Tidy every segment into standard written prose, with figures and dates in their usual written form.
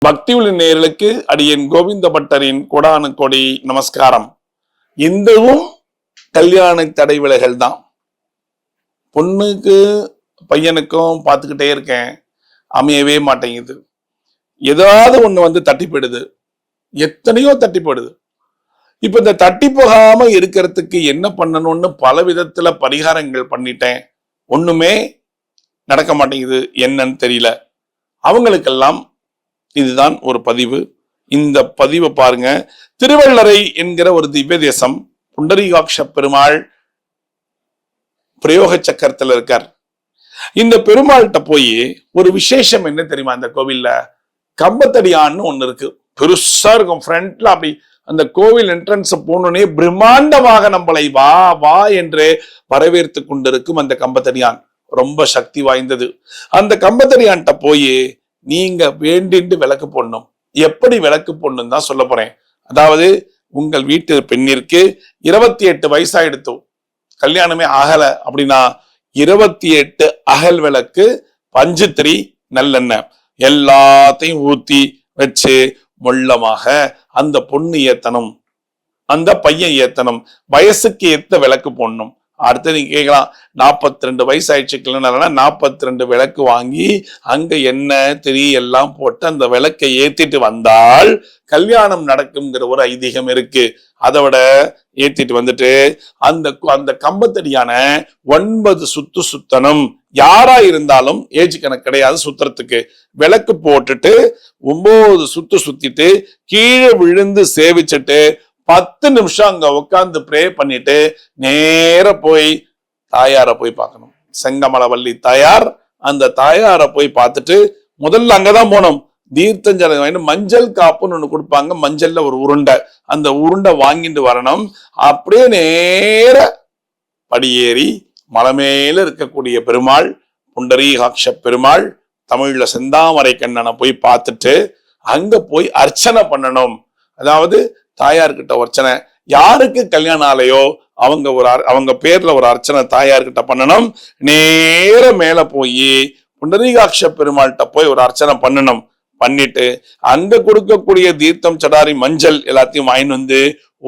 பக்தியுள்ள நேயர்களுக்கு அடியேன் கோவிந்த பட்டரின் கொடானு கொடி நமஸ்காரம். இந்தவும் கல்யாண தடை விலகல் தான். பொண்ணுக்கு பையனுக்கும் பார்த்துக்கிட்டே இருக்கேன், அமையவே மாட்டேங்குது. ஏதாவது ஒண்ணு வந்து தட்டி போயிடுது, எத்தனையோ தட்டி போயிடுது. இப்ப இந்த தட்டி போகாம இருக்கிறதுக்கு என்ன பண்ணணும்னு பல விதத்துல பரிகாரங்கள் பண்ணிட்டேன், ஒண்ணுமே நடக்க மாட்டேங்குது, என்னன்னு தெரியல. அவங்களுக்கெல்லாம் இதுதான் ஒரு பதிவு. இந்த பதிவை பாருங்க. திருவள்ளரை என்கிற ஒரு திவ்ய தேசம், புண்டரீகாட்ச பெருமாள் பிரயோக சக்கரத்துல இருக்கார். இந்த பெருமாள்கிட்ட போய் ஒரு விசேஷம் என்ன தெரியுமா? அந்த கோவில்ல கம்பத்தடியான்னு ஒண்ணு இருக்கு, பெருசா இருக்கும். ஃப்ரண்ட்ல அப்படி அந்த கோவில் என்ட்ரன்ஸ் போனோடனே பிரம்மாண்டமாக நம்மளை வா வா என்று வரவேற்று கொண்டிருக்கும் அந்த கம்பத்தடியான் ரொம்ப சக்தி வாய்ந்தது. அந்த கம்பத்தடியான்ட்ட போய் நீங்க வேண்டிட்டு விளக்கு போடணும். எப்படி விளக்கு போடணும் தான் சொல்ல போறேன். அதாவது உங்கள் வீட்டு பெண்ணிற்கு 28 வயசாயிடுத்து, கல்யாணமே ஆகல அப்படின்னா 28 அகல் விளக்கு, பஞ்சுத்திரி, நல்லெண்ணெய் எல்லாத்தையும் ஊத்தி வச்சு மொள்ளமாக அந்த பொண்ணு ஏத்தணும், அந்த பையன் ஏத்தணும். வயசுக்கு ஏத்த விளக்கு போடணும். அடுத்து நீங்க கேட்கலாம், 42 வயசு ஆயிடுச்சு கல்யாணம், 42 விளக்கு வாங்கி அங்க எண்ணெய் திரி எல்லாம் போட்டு அந்த விளக்கை ஏத்திட்டு வந்தால் கல்யாணம் நடக்கும்ங்கிற ஒரு ஐதீகம் இருக்கு. அதை விட ஏத்திட்டு வந்துட்டு அந்த கம்பத்தடியான 9 சுத்து சுத்தணும். யாரா இருந்தாலும் ஏஜ் கணக்கு கிடையாது சுத்துறதுக்கு. விளக்கு போட்டுட்டு 9 சுத்து சுத்திட்டு கீழே விழுந்து சேவிச்சுட்டு 10 நிமிஷம் அங்க உட்கார்ந்து ப்ரே பண்ணிட்டு நேர போய் தாயார போய் பார்க்கணும். செங்கமலவல்லி தாயார், அந்த தாயார போய் பார்த்துட்டு முதல்ல அங்கதான் போனோம். தீர்த்தஞ்சலம் வாங்கிட்டு மஞ்சள் காப்புன்னு ஒண்ணு கொடுப்பாங்க, மஞ்சள்ல ஒரு உருண்டை, அந்த உருண்டை வாங்கிட்டு வரணும். அப்படியே நேர படியேறி மலை மேல இருக்கக்கூடிய பெருமாள் புண்டரீகாட்ச பெருமாள், தமிழ்ல செந்தாமரை கண்ணனை போய் பார்த்துட்டு அங்க போய் அர்ச்சனை பண்ணணும். அதாவது தாயார்கிட்ட அர்ச்சனை, யாருக்கு கல்யாணம் ஆலையோ அவங்க பேர்ல ஒரு அர்ச்சனை தாயார்கிட்ட பண்ணணும். நேர மேல போய் புண்டரீகாட்ச பெருமாள்கிட்ட போய் ஒரு அர்ச்சனை பண்ணணும். பண்ணிட்டு அங்க கொடுக்கக்கூடிய தீர்த்தம், சடாரி, மஞ்சள் எல்லாத்தையும் வாங்கிட்டு வந்து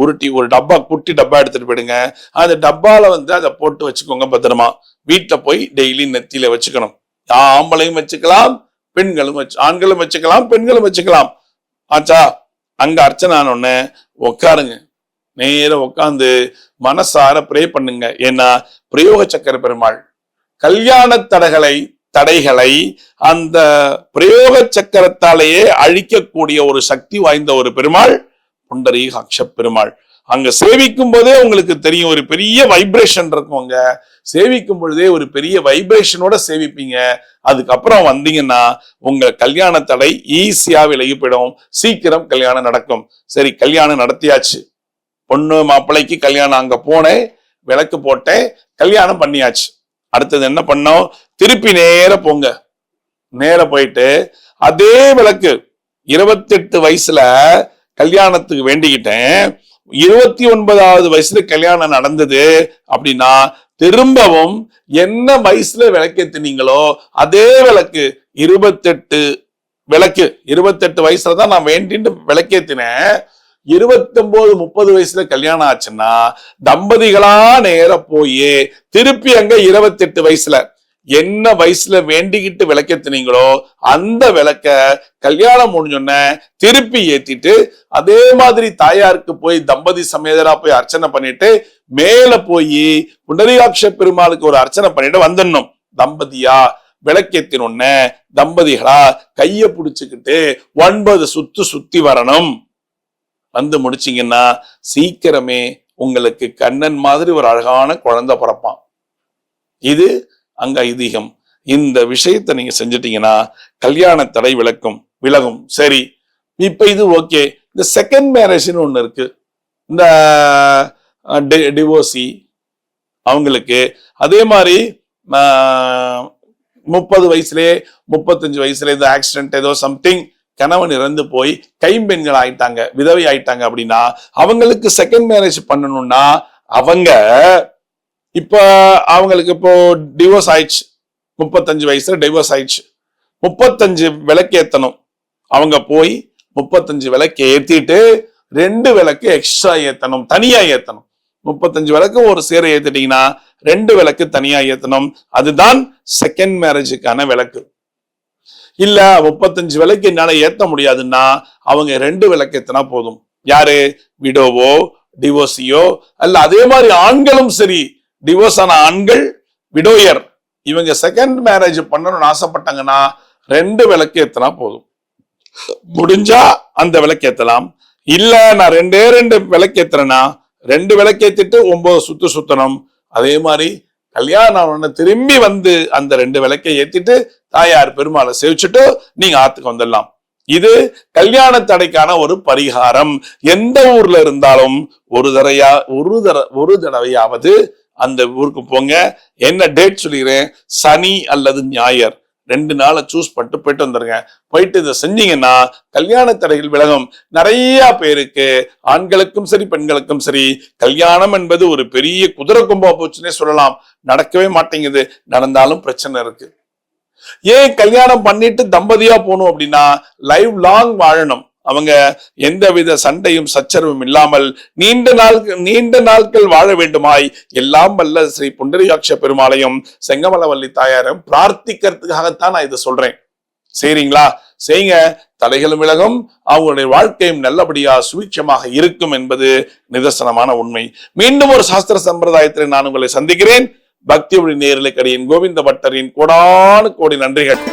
உருட்டி ஒரு டப்பா, குட்டி டப்பா எடுத்துட்டு போயிடுங்க. அந்த டப்பால வந்து அதை போட்டு வச்சுக்கோங்க பத்திரமா. வீட்டுல போய் டெய்லி நெத்தியில வச்சுக்கணும். ஆம்பளையும் வச்சுக்கலாம், பெண்களும் ஆண்களும் வச்சுக்கலாம், பெண்களும் வச்சுக்கலாம். ஆச்சா, அங்க அர்ச்சனை ஆனோன்னு உட்காருங்க. நேர உட்காந்து மனசார ப்ரே பண்ணுங்க. ஏன்னா பிரயோக சக்கர பெருமாள் கல்யாண தடைகளை அந்த பிரயோக சக்கரத்தாலேயே அழிக்கக்கூடிய ஒரு சக்தி வாய்ந்த ஒரு பெருமாள் புண்டரீகாட்ச பெருமாள். அங்க சேவிக்கும் போதே உங்களுக்கு தெரியும், ஒரு பெரிய வைப்ரேஷன் இருக்கும். அங்க சேவிக்கும் பொழுதே ஒரு பெரிய வைப்ரேஷனோட சேவிப்பீங்க. அதுக்கப்புறம் வந்தீங்கன்னா உங்க கல்யாண தடை ஈஸியா விலகி போயிடும், சீக்கிரம் கல்யாணம் நடக்கும். சரி, கல்யாணம் நடத்தியாச்சு, பொண்ணு மாப்பிள்ளைக்கு கல்யாணம். அங்க போனேன், விளக்கு போட்டேன், கல்யாணம் பண்ணியாச்சு. அடுத்தது என்ன பண்ணோம்? திருப்பி நேர போங்க. நேர போயிட்டு அதே விளக்கு 28 வயசுல கல்யாணத்துக்கு வேண்டிக்கிட்டேன், 29வது வயசுல கல்யாணம் நடந்தது அப்படின்னா திரும்பவும் என்ன வயசுல விளக்கேத்தினீங்களோ அதே விளக்கு 28 விளக்கு 28 வயசுலதான் நான் வேண்டிட்டு விளக்கேத்தினேன். 29, 30 வயசுல கல்யாணம் ஆச்சுன்னா தம்பதிகளா நேர போய் திருப்பி அங்க 28 வயசுல என்ன வயசுல வேண்டிக்கிட்டு விளக்கேத்தினீங்களோ அந்த விளக்க கல்யாணம் முடிஞ்சோன்ன திருப்பி ஏத்திட்டு அதே மாதிரி தாயாருக்கு போய் தம்பதி சமேதரா போய் அர்ச்சனை பண்ணிட்டு மேல போய் புண்டரீகாட்ச பெருமாளுக்கு ஒரு அர்ச்சனை பண்ணிட்டு வந்துடணும். தம்பதியா விளக்கேத்தினொன்ன தம்பதிகளா கைய புடிச்சுக்கிட்டு 9 சுத்து சுத்தி வரணும். வந்து முடிச்சிங்கன்னா சீக்கிரமே உங்களுக்கு கண்ணன் மாதிரி ஒரு அழகான குழந்தை பிறப்பான். இது அங்க ஐதீகம். இந்த விஷயத்தை நீங்க செஞ்சிட்டீங்கன்னா கல்யாண தடை விலகும். சரி, இப்ப இது ஓகே. இந்த செகண்ட் மேரேஜ்னு ஒண்ணு இருக்கு. இந்த டிவோர்ஸி அவங்களுக்கு அதே மாதிரி 30 வயசுலயே 35 வயசுல இந்த ஆக்சிடென்ட் ஏதோ சம்திங் கணவன் இறந்து போய் கைம்பெண்கள் ஆயிட்டாங்க, விதவை ஆயிட்டாங்க அப்படின்னா அவங்களுக்கு செகண்ட் மேரேஜ் பண்ணணும்னா அவங்க இப்ப அவங்களுக்கு இப்போ டிவோர்ஸ் ஆயிடுச்சு, 35 வயசுல டிவோர்ஸ் ஆயிடுச்சு, 35 விளக்கேத்தணும். அவங்க போய் 35 விளக்கு ஏத்திட்டு 2 விளக்கு எக்ஸ்ட்ரா ஏத்தணும், தனியா ஏத்தணும். 35 விளக்கு ஒரு சேர ஏத்திட்டீங்கன்னா 2 விளக்கு தனியா ஏத்தணும். அதுதான் செகண்ட் மேரேஜுக்கான விளக்கு. இல்ல 35 விளக்கு என்னால ஏத்த முடியாதுன்னா அவங்க 2 விளக்கு ஏத்தனா போதும். யாரு? விடோவோ டிவோர்ஸியோ அல்ல. அதே மாதிரி ஆண்களும் சரி, டிவோர்ஸ் ஆன ஆண்கள், விடோயர், இவங்க செகண்ட் மேரேஜ் பண்ணணும்னு ஆசைப்பட்டாங்கன்னா 2 விளக்கு ஏத்தனா போதும். முடிஞ்சா அந்த விளக்கு ஏத்தலாம். இல்ல நான் 2 விளக்கு ஏத்துறேன்னா 2 விளக்கு ஏத்திட்டு 9 சுத்து சுத்தணும். அதே மாதிரி கல்யாணம் திரும்பி வந்து அந்த 2 விளக்கை ஏத்திட்டு தாயார் பெருமாளை சேவிச்சுட்டு நீங்க ஆத்துக்கு வந்துடலாம். இது கல்யாண தடைக்கான ஒரு பரிகாரம். எந்த ஊர்ல இருந்தாலும் ஒரு தடவையாவது அந்த ஊருக்கு போங்க. என்ன டேட் சொல்லிடுறேன், சனி அல்லது ஞாயிறு 2 நாளை சூஸ் பண்ணிட்டு போயிட்டு வந்துருங்க. போயிட்டு இதை செஞ்சீங்கன்னா கல்யாண தடைகள் விலகும். நிறைய பேருக்கு, ஆண்களுக்கும் சரி பெண்களுக்கும் சரி, கல்யாணம் என்பது ஒரு பெரிய குதிரை கொம்பா போச்சுன்னே சொல்லலாம். நடக்கவே மாட்டேங்குது. நடந்தாலும் பிரச்சனை இருக்கு. ஏன் கல்யாணம் பண்ணிட்டு தம்பதியா போகணும் அப்படின்னா லைஃப் லாங் வாழணும். அவங்க எந்தவித சண்டையும் சச்சரவும் இல்லாமல் நீண்ட நாட்கள் வாழ வேண்டுமாய் எல்லாம் வல்ல ஸ்ரீ புண்டரீகாட்ச பெருமாளையும் செங்கமலவல்லி தாயாரும் பிரார்த்திக்கிறதுக்காகத்தான் நான் இதை சொல்றேன். சரிங்களா? செய்யுங்க, தடைகளும் விலகும், அவங்களுடைய வாழ்க்கையும் நல்லபடியா சுவிட்சமாக இருக்கும் என்பது நிதர்சனமான உண்மை. மீண்டும் ஒரு சாஸ்திர சம்பிரதாயத்தில் நான் உங்களை சந்திக்கிறேன். பக்தி ஒளி நேயர்களுக்கு அடியேன் கோவிந்த பட்டரின் கோடானு கோடி நன்றிகள்.